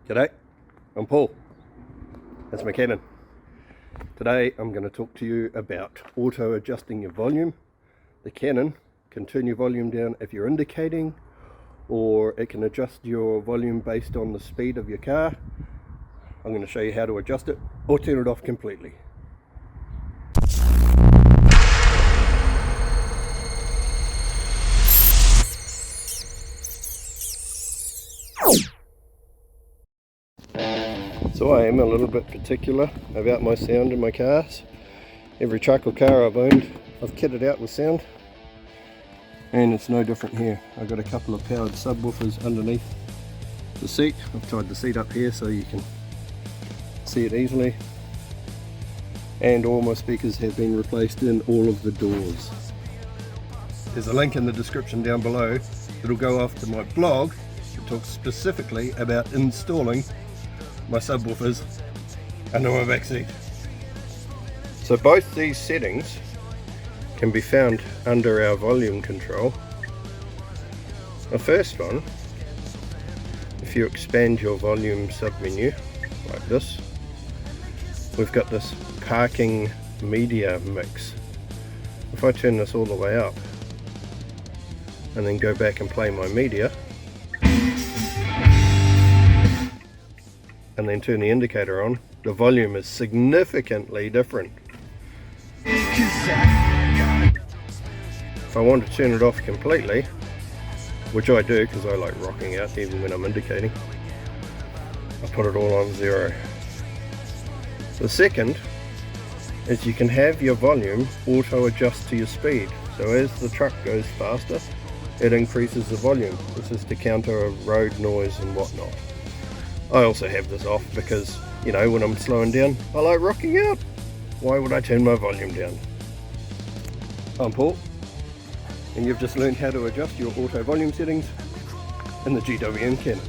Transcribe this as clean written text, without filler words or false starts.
G'day, I'm Paul. That's my Cannon. Today I'm going to talk to you about auto adjusting your volume. The Cannon can turn your volume down if you're indicating, or it can adjust your volume based on the speed of your car. I'm going to show you how to adjust it or turn it off completely. So I am a little bit particular about my sound in my cars. Every truck or car I've owned, I've kitted out with sound, and it's no different here. I've got a couple of powered sub woofers underneath the seat. I've tied the seat up here so you can see it easily, and all my speakers have been replaced in all of the doors. There's a link in the description down below that'll go off to my blog that talks specifically about installing my subwoofers under my back seat. So both these settings can be found under our volume control. The first one, if you expand your volume submenu like this, we've got this parking media mix. If I turn this all the way up and then go back and play my media and then turn the indicator on, the volume is significantly different. If I want to turn it off completely, which I do because I like rocking out even when I'm indicating, I put it all on 0. The second is you can have your volume auto adjust to your speed. So as the truck goes faster, it increases the volume. This is to counter road noise and whatnot. I also have this off because, you know, when I'm slowing down, I like rocking out. Why would I turn my volume down? I'm Paul, and you've just learned how to adjust your auto volume settings in the GWM Cannon.